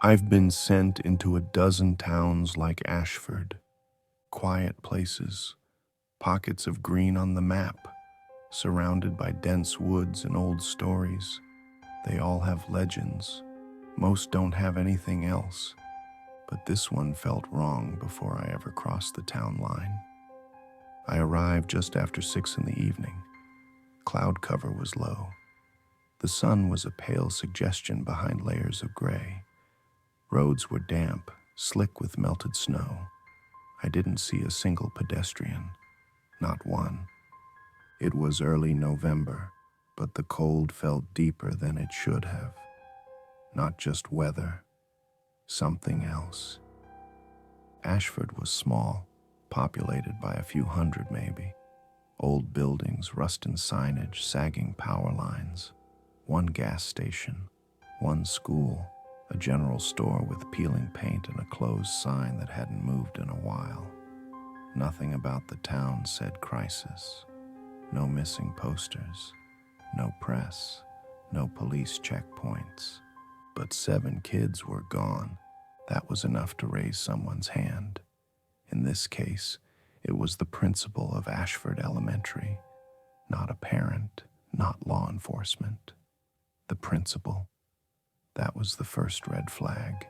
I've been sent into a dozen towns like Ashford, quiet places, pockets of green on the map, surrounded by dense woods and old stories. They all have legends. Most don't have anything else, but this one felt wrong before I ever crossed the town line. I arrived just after 6 in the evening. Cloud cover was low. The sun was a pale suggestion behind layers of gray. Roads were damp, slick with melted snow. I didn't see a single pedestrian, not one. It was early November, but the cold felt deeper than it should have. Not just weather, something else. Ashford was small, populated by a few hundred maybe. Old buildings, rusting signage, sagging power lines. One gas station, one school, a general store with peeling paint and a closed sign that hadn't moved in a while. Nothing about the town said crisis. No missing posters, no press, no police checkpoints. But 7 kids were gone. That was enough to raise someone's hand. In this case, it was the principal of Ashford Elementary, not a parent, not law enforcement. The principal. That was the first red flag.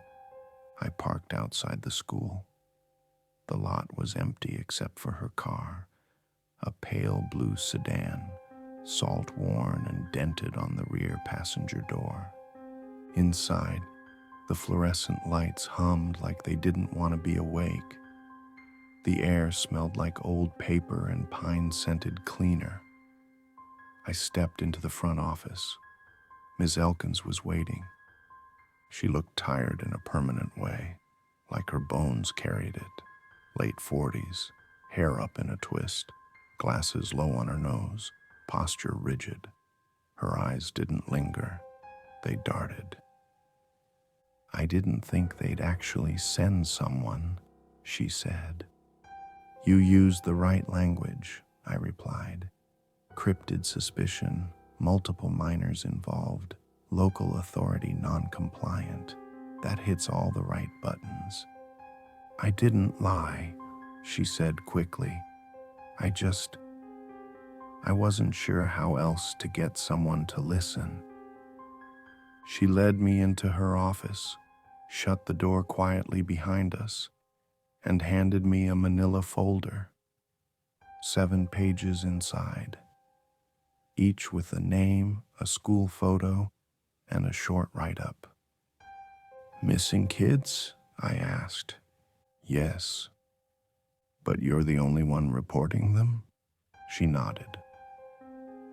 I parked outside the school. The lot was empty except for her car, a pale blue sedan, salt-worn and dented on the rear passenger door. Inside, the fluorescent lights hummed like they didn't want to be awake. The air smelled like old paper and pine-scented cleaner. I stepped into the front office. Ms. Elkins was waiting. She looked tired in a permanent way, like her bones carried it. Late 40s, hair up in a twist, glasses low on her nose, posture rigid. Her eyes didn't linger. They darted. "I didn't think they'd actually send someone," she said. "You used the right language," I replied. "Cryptid suspicion, multiple minors involved, local authority non-compliant. That hits all the right buttons." "I didn't lie," she said quickly. I wasn't sure how else to get someone to listen." She led me into her office, shut the door quietly behind us, and handed me a manila folder. 7 pages inside, each with a name, a school photo, and a short write-up. "Missing kids?" I asked. "Yes." "But you're the only one reporting them?" She nodded.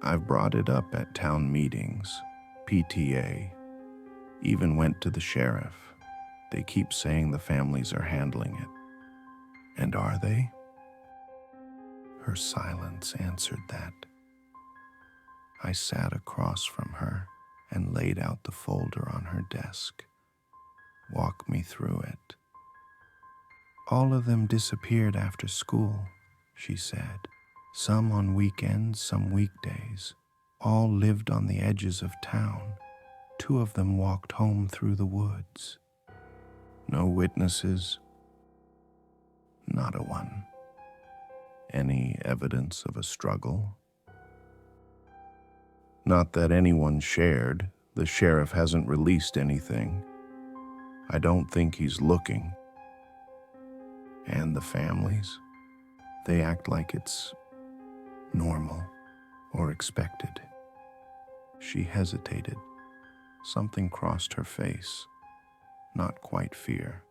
"I've brought it up at town meetings, PTA, even went to the sheriff. They keep saying the families are handling it." "And are they?" Her silence answered that. I sat across from her and laid out the folder on her desk. "Walk me through it." "All of them disappeared after school," she said. "Some on weekends, some weekdays. All lived on the edges of town. 2 of them walked home through the woods." "No witnesses?" "Not a one." "Any evidence of a struggle?" "Not that anyone shared. The sheriff hasn't released anything. I don't think he's looking." "And the families? They act like it's normal or expected." She hesitated. Something crossed her face. Not quite fear,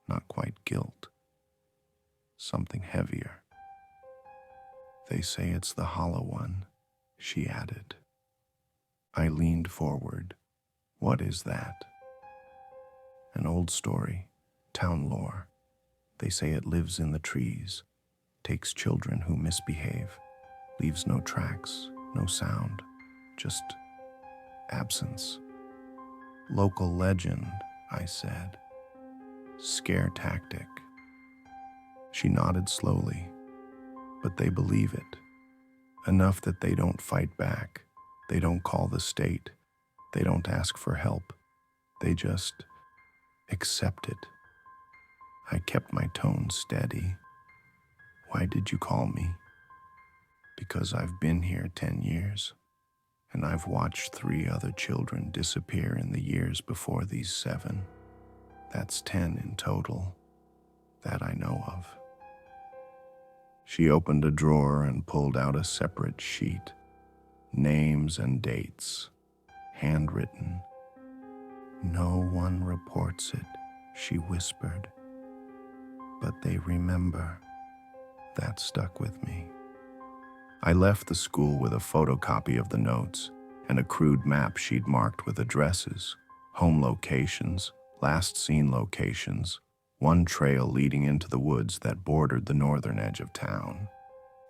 not quite guilt. Something heavier. "They say it's the hollow one," she added. I leaned forward. "What is that?" "An old story, town lore. They say it lives in the trees, takes children who misbehave, leaves no tracks, no sound, just absence." "Local legend," I said. "Scare tactic." She nodded slowly. "But they believe it. Enough that they don't fight back. They don't call the state. They don't ask for help. They just Accept it. I kept my tone steady. Why did you call me? Because I've been here 10 years, and I've watched 3 other children disappear in the years before these 7. That's 10 in total, that I know of. She opened a drawer and pulled out a separate sheet. Names and dates, handwritten. No one reports it, she whispered. But they remember. That stuck with me. I left the school with a photocopy of the notes and a crude map she'd marked with addresses, home locations, last seen locations, one trail leading into the woods that bordered the northern edge of town.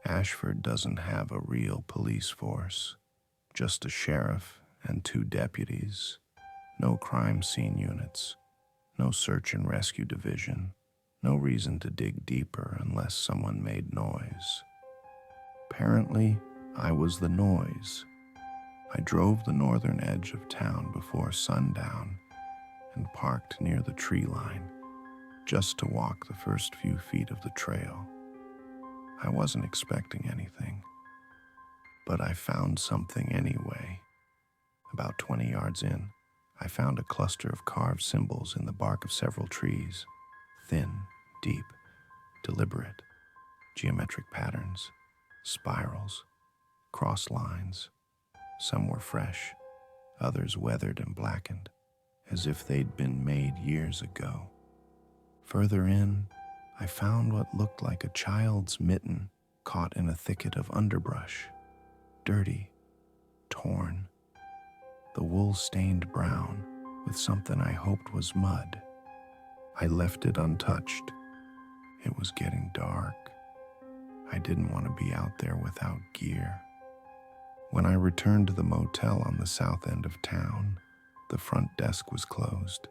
Ashford doesn't have a real police force, just a sheriff and 2 deputies. No crime scene units, no search and rescue division, no reason to dig deeper unless someone made noise. Apparently, I was the noise. I drove the northern edge of town before sundown and parked near the tree line just to walk the first few feet of the trail. I wasn't expecting anything, but I found something anyway. About 20 yards in, I found a cluster of carved symbols in the bark of several trees. Thin, deep, deliberate, geometric patterns, spirals, cross lines. Some were fresh, others weathered and blackened, as if they'd been made years ago. Further in, I found what looked like a child's mitten caught in a thicket of underbrush, dirty, torn, the wool stained brown with something I hoped was mud. I left it untouched. It was getting dark. I didn't want to be out there without gear. When I returned to the motel on the south end of town, the front desk was closed.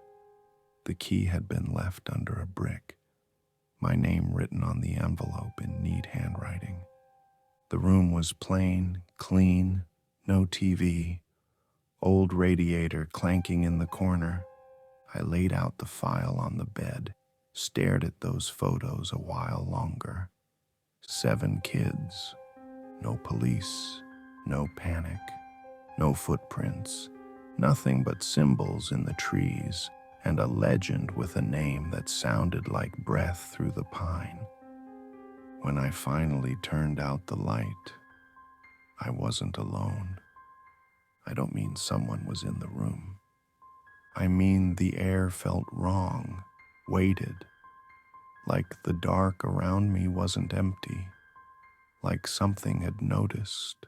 The key had been left under a brick, my name written on the envelope in neat handwriting. The room was plain, clean, no TV, old radiator clanking in the corner. I laid out the file on the bed, stared at those photos a while longer. 7 kids, no police, no panic, no footprints, nothing but symbols in the trees and a legend with a name that sounded like breath through the pine. When I finally turned out the light, I wasn't alone. I don't mean someone was in the room. I mean the air felt wrong, weighted, like the dark around me wasn't empty, like something had noticed.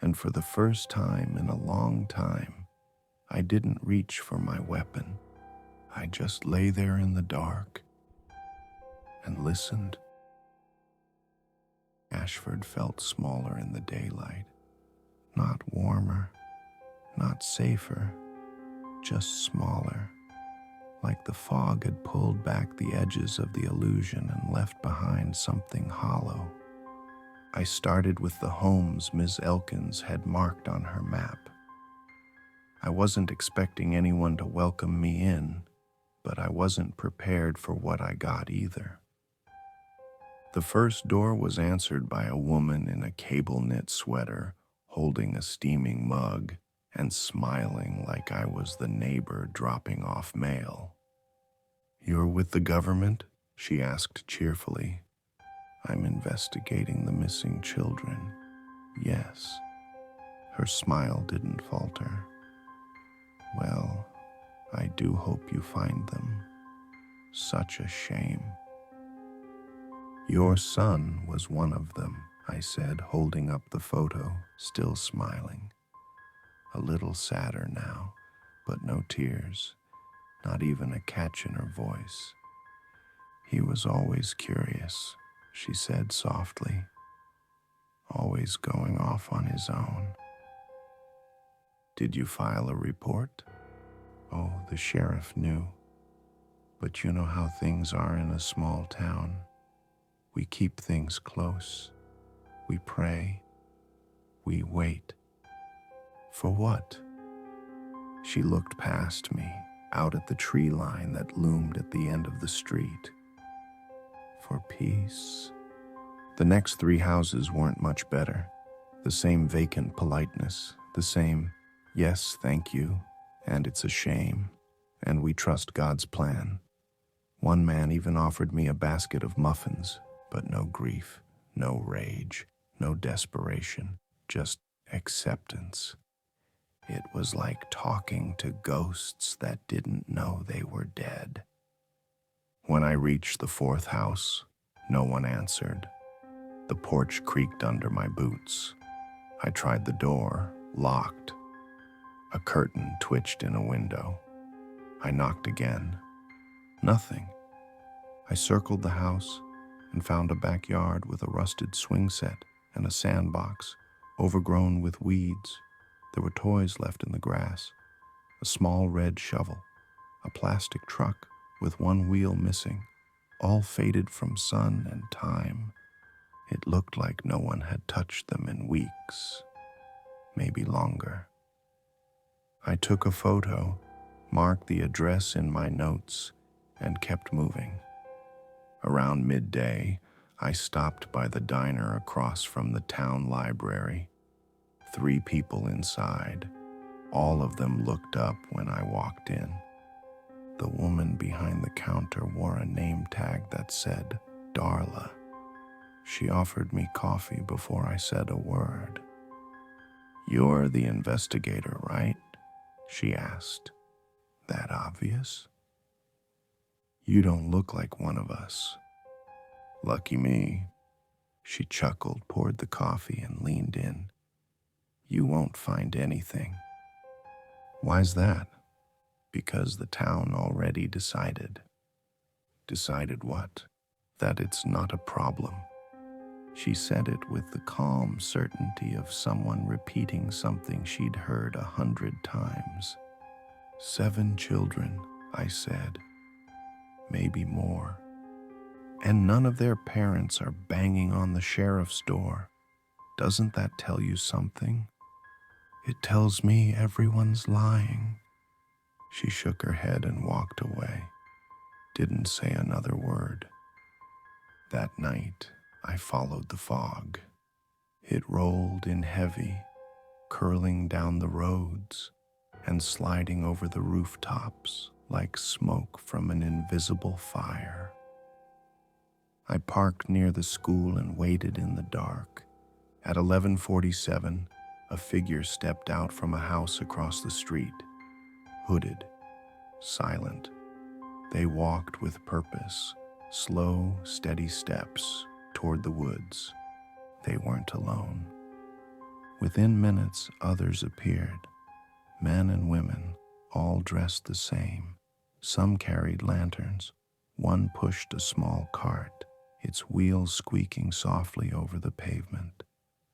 And for the first time in a long time, I didn't reach for my weapon. I just lay there in the dark and listened. Ashford felt smaller in the daylight, not warmer, not safer, just smaller, like the fog had pulled back the edges of the illusion and left behind something hollow. I started with the homes Ms. Elkins had marked on her map. I wasn't expecting anyone to welcome me in, but I wasn't prepared for what I got either. The first door was answered by a woman in a cable-knit sweater, holding a steaming mug and smiling like I was the neighbor dropping off mail. "You're with the government?" she asked cheerfully. "I'm investigating the missing children." "Yes." Her smile didn't falter. "Well, I do hope you find them. Such a shame." "Your son was one of them," I said, holding up the photo, still smiling. A little sadder now, but no tears, not even a catch in her voice. "He was always curious," she said softly, "always going off on his own." "Did you file a report?" "Oh, the sheriff knew. But you know how things are in a small town. We keep things close. We pray. We wait." "For what?" She looked past me, out at the tree line that loomed at the end of the street. For peace. The next 3 houses weren't much better. The same vacant politeness, the same, yes, thank you, and it's a shame, and we trust God's plan. One man even offered me a basket of muffins, but no grief, no rage, no desperation, just acceptance. It was like talking to ghosts that didn't know they were dead. When I reached the 4th house, no one answered. The porch creaked under my boots. I tried the door, locked. A curtain twitched in a window. I knocked again. Nothing. I circled the house and found a backyard with a rusted swing set and a sandbox, overgrown with weeds. There were toys left in the grass, a small red shovel, a plastic truck with one wheel missing, all faded from sun and time. It looked like no one had touched them in weeks, maybe longer. I took a photo, marked the address in my notes, and kept moving. Around midday, I stopped by the diner across from the town library. 3 people inside. All of them looked up when I walked in. The woman behind the counter wore a name tag that said, Darla. She offered me coffee before I said a word. "You're the investigator, right?" she asked. "That obvious?" "You don't look like one of us." "Lucky me." She chuckled, poured the coffee, and leaned in. "You won't find anything." "Why's that?" "Because the town already decided." "Decided what?" "That it's not a problem." She said it with the calm certainty of someone repeating something she'd heard 100 times. 7 children, I said. Maybe more. And none of their parents are banging on the sheriff's door. Doesn't that tell you something? It tells me everyone's lying. She shook her head and walked away. Didn't say another word. That night, I followed the fog. It rolled in heavy, curling down the roads and sliding over the rooftops like smoke from an invisible fire. I parked near the school and waited in the dark. At 11:47, a figure stepped out from a house across the street, hooded, silent. They walked with purpose, slow, steady steps toward the woods. They weren't alone. Within minutes, others appeared, men and women, all dressed the same. Some carried lanterns. One pushed a small cart, its wheels squeaking softly over the pavement.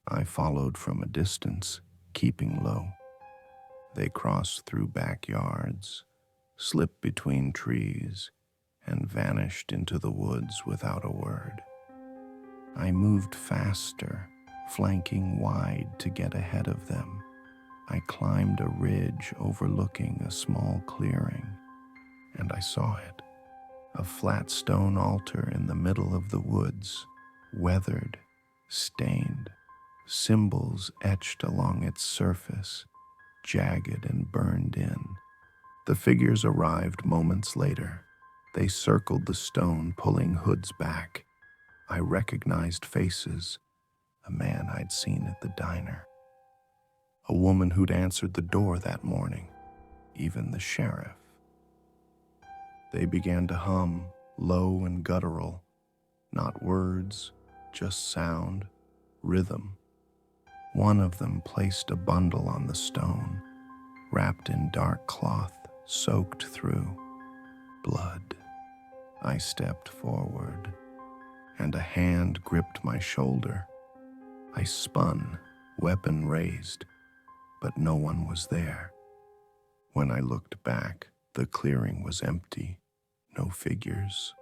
I followed from a distance, keeping low. They crossed through backyards, slipped between trees, and vanished into the woods without a word. I moved faster, flanking wide to get ahead of them. I climbed a ridge overlooking a small clearing, and I saw it. A flat stone altar in the middle of the woods, weathered, stained, symbols etched along its surface, jagged and burned in. The figures arrived moments later. They circled the stone, pulling hoods back. I recognized faces, a man I'd seen at the diner, a woman who'd answered the door that morning, even the sheriff. They began to hum, low and guttural, not words, just sound, rhythm. One of them placed a bundle on the stone, wrapped in dark cloth, soaked through blood. I stepped forward, and a hand gripped my shoulder. I spun, weapon raised, but no one was there. When I looked back, the clearing was empty. No figures,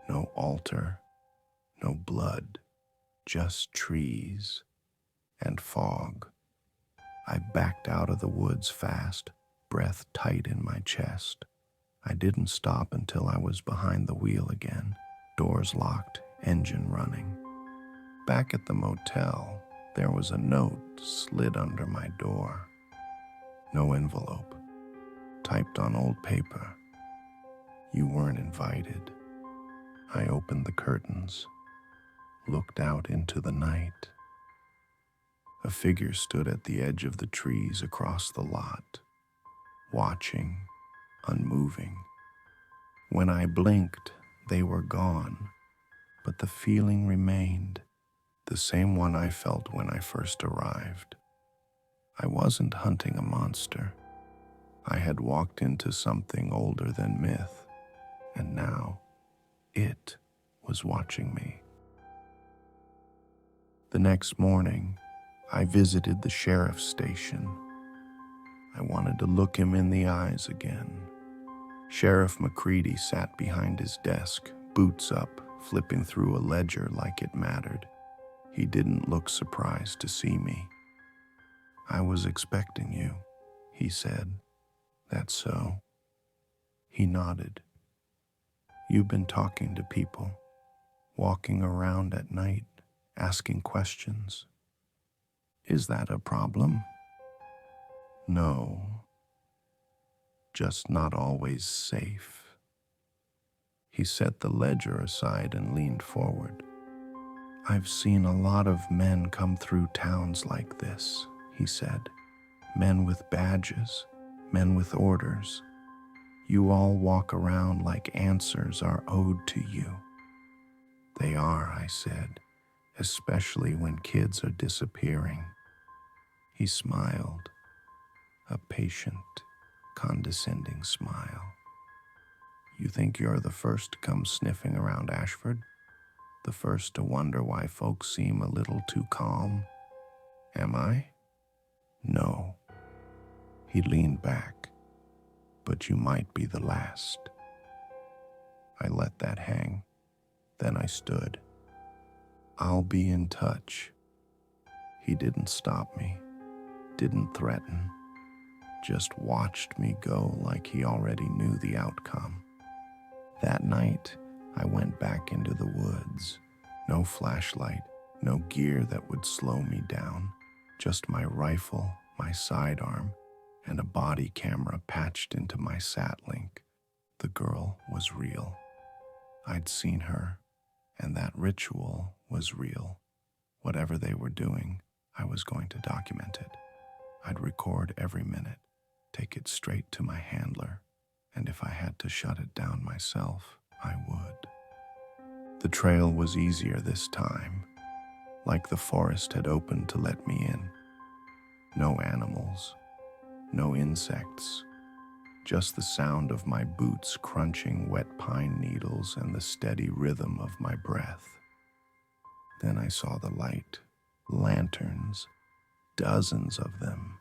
no altar, no blood, just trees and fog. I backed out of the woods fast, breath tight in my chest. I didn't stop until I was behind the wheel again, doors locked, engine running. Back at the motel, there was a note slid under my door. No envelope, typed on old paper. You weren't invited. I opened the curtains, looked out into the night. A figure stood at the edge of the trees across the lot, watching, unmoving. When I blinked, they were gone, but the feeling remained, the same one I felt when I first arrived. I wasn't hunting a monster. I had walked into something older than myth, and now it was watching me. The next morning, I visited the sheriff's station. I wanted to look him in the eyes again. Sheriff McCready sat behind his desk, boots up, flipping through a ledger like it mattered. He didn't look surprised to see me. I was expecting you, he said. That's so. He nodded. You've been talking to people, walking around at night, asking questions. Is that a problem? No, just not always safe. He set the ledger aside and leaned forward. I've seen a lot of men come through towns like this, he said. Men with badges, men with orders. You all walk around like answers are owed to you. They are, I said, especially when kids are disappearing. He smiled, a patient, condescending smile. You think you're the first to come sniffing around Ashford? The first to wonder why folks seem a little too calm? Am I? No. He leaned back. But you might be the last. I let that hang. Then I stood. I'll be in touch. He didn't stop me, didn't threaten, just watched me go like he already knew the outcome. That night, I went back into the woods. No flashlight, no gear that would slow me down, just my rifle, my sidearm, and a body camera patched into my sat-link. The girl was real. I'd seen her, and that ritual was real. Whatever they were doing, I was going to document it. I'd record every minute, take it straight to my handler, and if I had to shut it down myself, I would. The trail was easier this time, like the forest had opened to let me in. No animals, no insects, just the sound of my boots crunching wet pine needles and the steady rhythm of my breath. Then I saw the light, lanterns, dozens of them.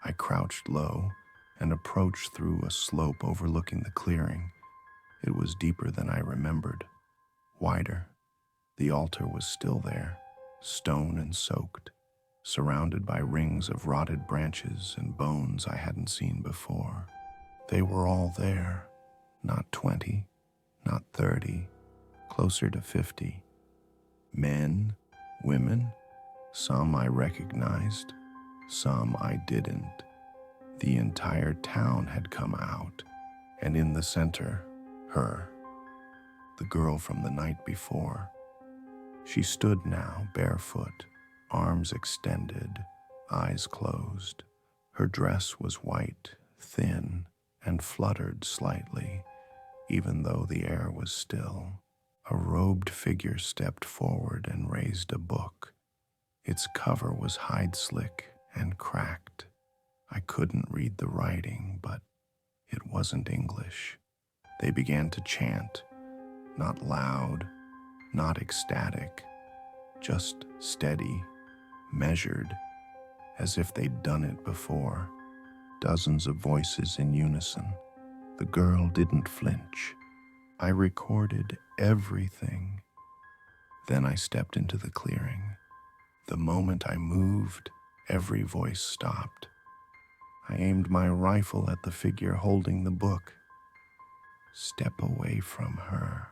I crouched low and approached through a slope overlooking the clearing. It was deeper than I remembered, wider. The altar was still there, stone and soaked, surrounded by rings of rotted branches and bones I hadn't seen before. They were all there, not 20, not 30, closer to 50. Men, women, some I recognized, some I didn't. The entire town had come out, and in the center, her, the girl from the night before. She stood now, barefoot, arms extended, eyes closed. Her dress was white, thin, and fluttered slightly, even though the air was still. A robed figure stepped forward and raised a book. Its cover was hide-slick and cracked. I couldn't read the writing, but it wasn't English. They began to chant, not loud, not ecstatic, just steady, measured, as if they'd done it before. Dozens of voices in unison. The girl didn't flinch. I recorded everything. Then I stepped into the clearing. The moment I moved, every voice stopped. I aimed my rifle at the figure holding the book. Step away from her.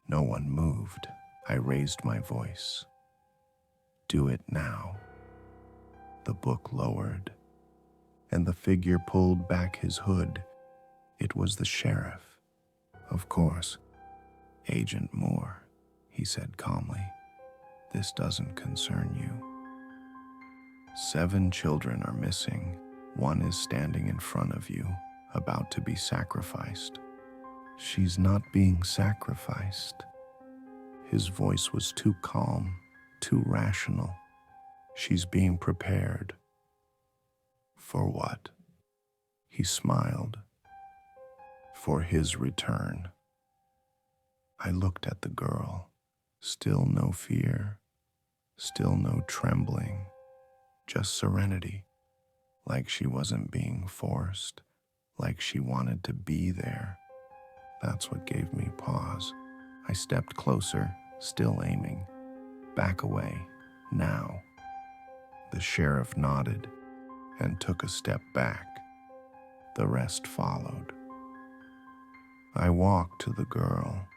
No one moved. I raised my voice. Do it now. The book lowered, and the figure pulled back his hood. It was the sheriff. Of course. Agent Moore, he said calmly. This doesn't concern you. 7 children are missing. 1 is standing in front of you, about to be sacrificed. She's not being sacrificed. His voice was too calm, too rational. She's being prepared. For what? He smiled. For his return. I looked at the girl. Still no fear. Still no trembling. Just serenity. Like she wasn't being forced. Like she wanted to be there. That's what gave me pause. I stepped closer, still aiming. Back away. Now. The sheriff nodded and took a step back. The rest followed. I walked to the girl.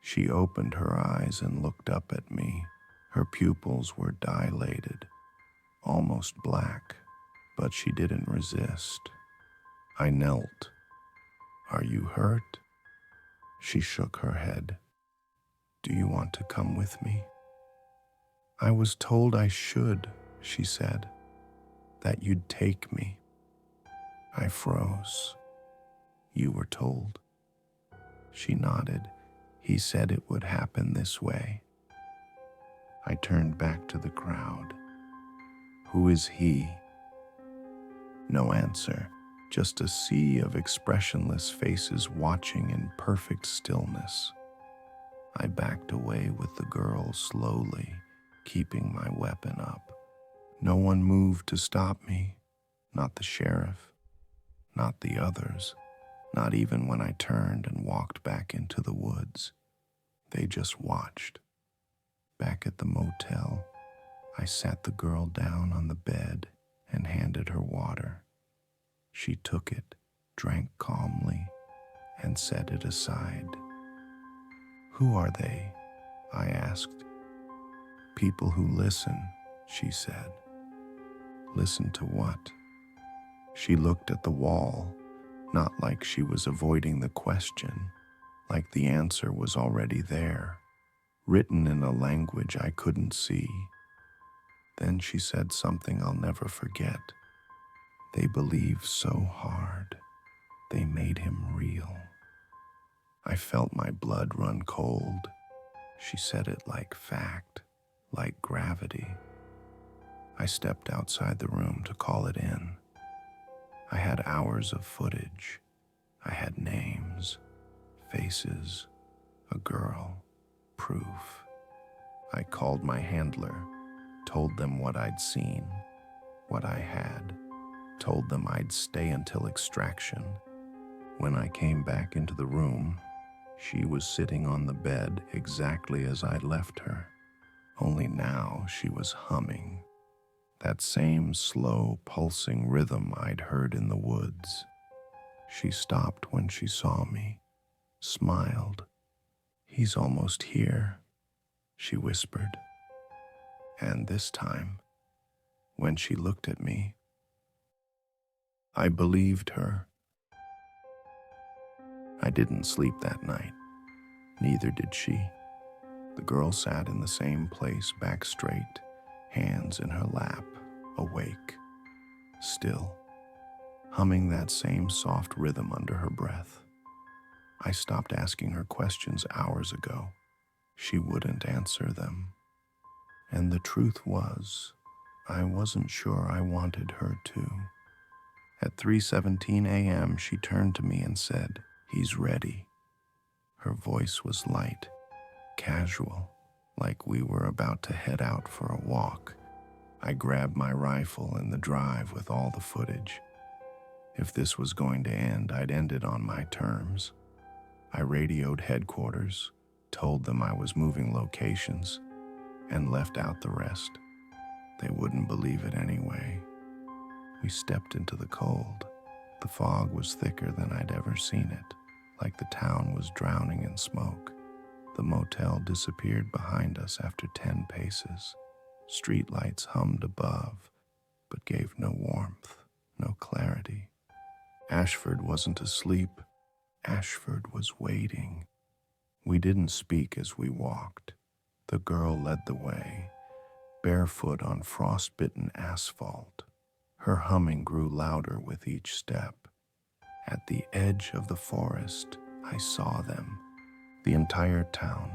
She opened her eyes and looked up at me. Her pupils were dilated, almost black, but she didn't resist. I knelt. Are you hurt? She shook her head. Do you want to come with me? I was told I should, she said, that you'd take me. I froze. You were told. She nodded. He said it would happen this way. I turned back to the crowd. Who is he? No answer, just a sea of expressionless faces watching in perfect stillness. I backed away with the girl slowly, keeping my weapon up. No one moved to stop me, not the sheriff, not the others, not even when I turned and walked back into the woods. They just watched. Back at the motel, I sat the girl down on the bed and handed her water. She took it, drank calmly, and set it aside. Who are they? I asked. People who listen, she said. Listen to what? She looked at the wall, not like she was avoiding the question, like the answer was already there, written in a language I couldn't see. Then she said something I'll never forget. They believed so hard. They made him real. I felt my blood run cold. She said it like fact, like gravity. I stepped outside the room to call it in. I had hours of footage. I had names, faces, a girl, proof. I called my handler, told them what I'd seen, what I had, told them I'd stay until extraction. When I came back into the room, she was sitting on the bed exactly as I left her. Only now she was humming. That same slow, pulsing rhythm I'd heard in the woods. She stopped when she saw me, smiled. He's almost here, she whispered. And this time, when she looked at me, I believed her. I didn't sleep that night. Neither did she. The girl sat in the same place, back straight, hands in her lap, awake, still, humming that same soft rhythm under her breath. I stopped asking her questions hours ago. She wouldn't answer them. And the truth was, I wasn't sure I wanted her to. At 3:17 a.m., she turned to me and said, "He's ready." Her voice was light, casual, like we were about to head out for a walk. I grabbed my rifle in the drive with all the footage. If this was going to end, I'd end it on my terms. I radioed headquarters, told them I was moving locations, and left out the rest. They wouldn't believe it anyway. We stepped into the cold. The fog was thicker than I'd ever seen it, like the town was drowning in smoke. The motel disappeared behind us after 10 paces. Streetlights hummed above, but gave no warmth, no clarity. Ashford wasn't asleep. Ashford was waiting. We didn't speak as we walked. The girl led the way, barefoot on frostbitten asphalt. Her humming grew louder with each step. At the edge of the forest, I saw them, the entire town,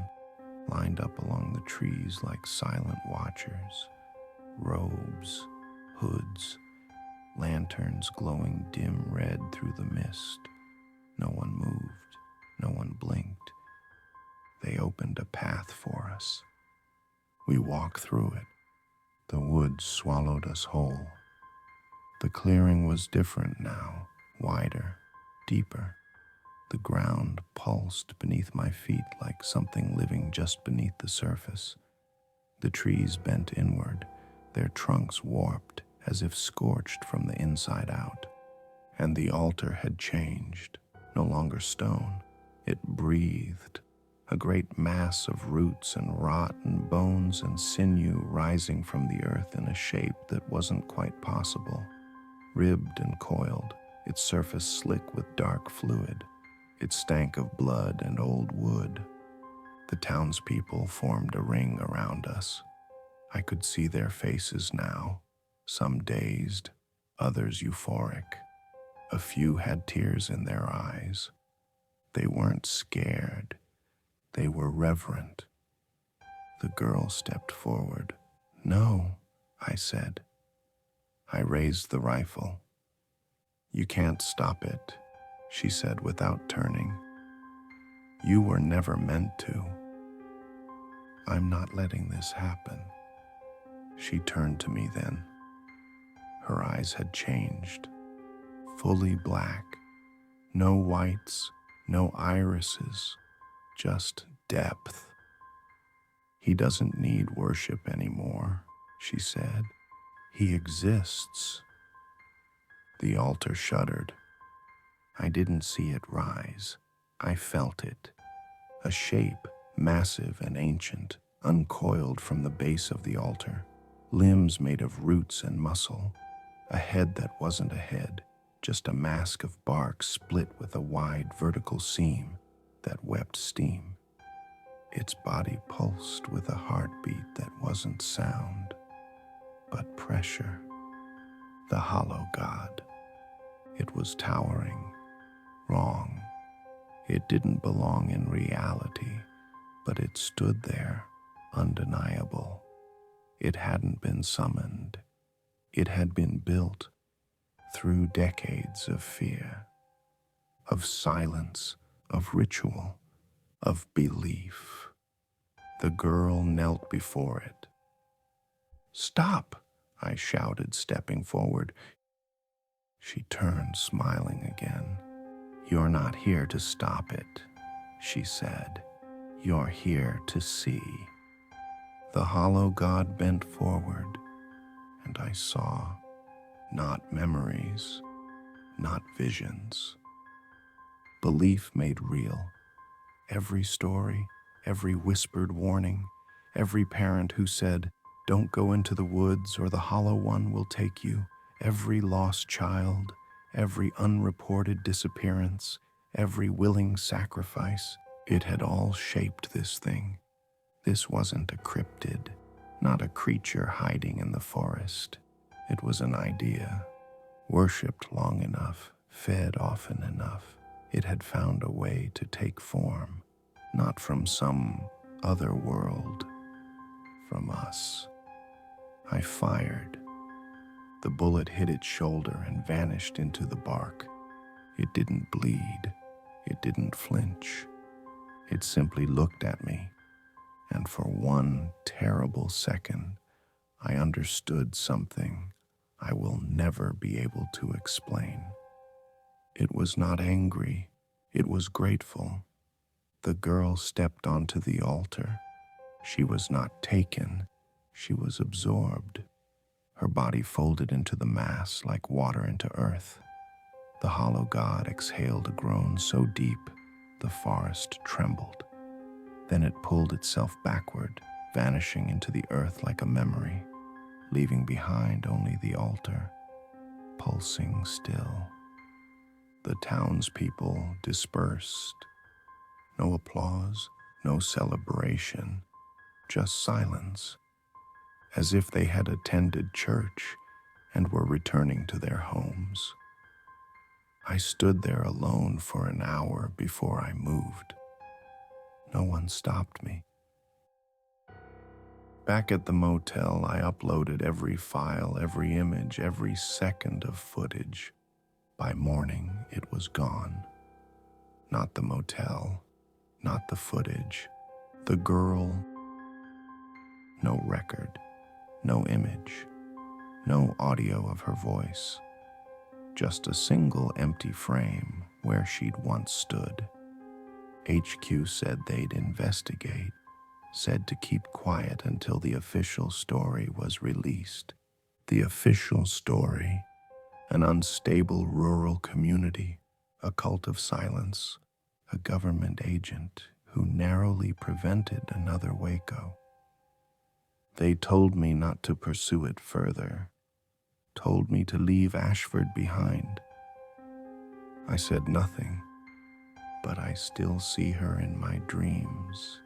lined up along the trees like silent watchers. Robes, hoods, lanterns glowing dim red through the mist. No one moved, no one blinked. They opened a path for us. We walked through it. The woods swallowed us whole. The clearing was different now, wider, deeper. The ground pulsed beneath my feet like something living just beneath the surface. The trees bent inward, their trunks warped as if scorched from the inside out. And the altar had changed, no longer stone. It breathed, a great mass of roots and rot and bones and sinew rising from the earth in a shape that wasn't quite possible. Ribbed and coiled, its surface slick with dark fluid. It stank of blood and old wood. The townspeople formed a ring around us. I could see their faces now, some dazed, others euphoric. A few had tears in their eyes. They weren't scared. They were reverent. The girl stepped forward. "No," I said. I raised the rifle. "You can't stop it," she said without turning. "You were never meant to." "I'm not letting this happen." She turned to me then. Her eyes had changed, fully black. No whites, no irises, just depth. "He doesn't need worship anymore," she said. "He exists." The altar shuddered. I didn't see it rise. I felt it. A shape, massive and ancient, uncoiled from the base of the altar. Limbs made of roots and muscle. A head that wasn't a head, just a mask of bark split with a wide vertical seam that wept steam. Its body pulsed with a heartbeat that wasn't sound, but pressure. The hollow god. It was towering, wrong. It didn't belong in reality, but it stood there, undeniable. It hadn't been summoned. It had been built through decades of fear, of silence, of ritual, of belief. The girl knelt before it. "Stop!" I shouted, stepping forward. She turned, smiling again. "You're not here to stop it," she said. "You're here to see." The hollow god bent forward, and I saw, not memories, not visions. Belief made real. Every story, every whispered warning, every parent who said, "Don't go into the woods or the hollow one will take you," every lost child, every unreported disappearance, every willing sacrifice, it had all shaped this thing. This wasn't a cryptid, not a creature hiding in the forest. It was an idea, worshipped long enough, fed often enough. It had found a way to take form, not from some other world, from us. I fired. The bullet hit its shoulder and vanished into the bark. It didn't bleed. It didn't flinch. It simply looked at me, and for one terrible second, I understood something I will never be able to explain. It was not angry. It was grateful. The girl stepped onto the altar. She was not taken. She was absorbed. her body folded into the mass like water into earth. The hollow god exhaled a groan so deep the forest trembled. Then it pulled itself backward, vanishing into the earth like a memory, leaving behind only the altar, pulsing still. The townspeople dispersed. No applause, no celebration, just silence, as if they had attended church and were returning to their homes. I stood there alone for an hour before I moved. No one stopped me. Back at the motel, I uploaded every file, every image, every second of footage. By morning, it was gone. Not the motel, not the footage. The girl, no record, no image, no audio of her voice. Just a single empty frame where she'd once stood. HQ said they'd investigate, said to keep quiet until the official story was released. The official story, an unstable rural community, a cult of silence, a government agent who narrowly prevented another Waco. They told me not to pursue it further, told me to leave Ashford behind. I said nothing, but I still see her in my dreams.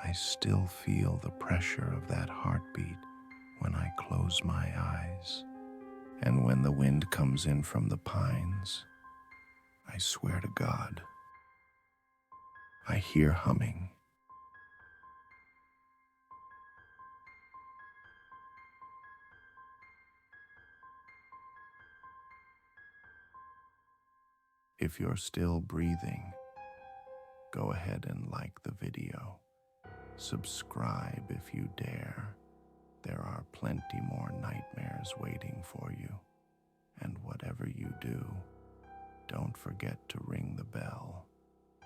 I still feel the pressure of that heartbeat when I close my eyes. And when the wind comes in from the pines, I swear to God, I hear humming. If you're still breathing, go ahead and like the video. Subscribe if you dare. There are plenty more nightmares waiting for you. And whatever you do, don't forget to ring the bell.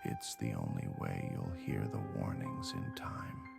It's the only way you'll hear the warnings in time.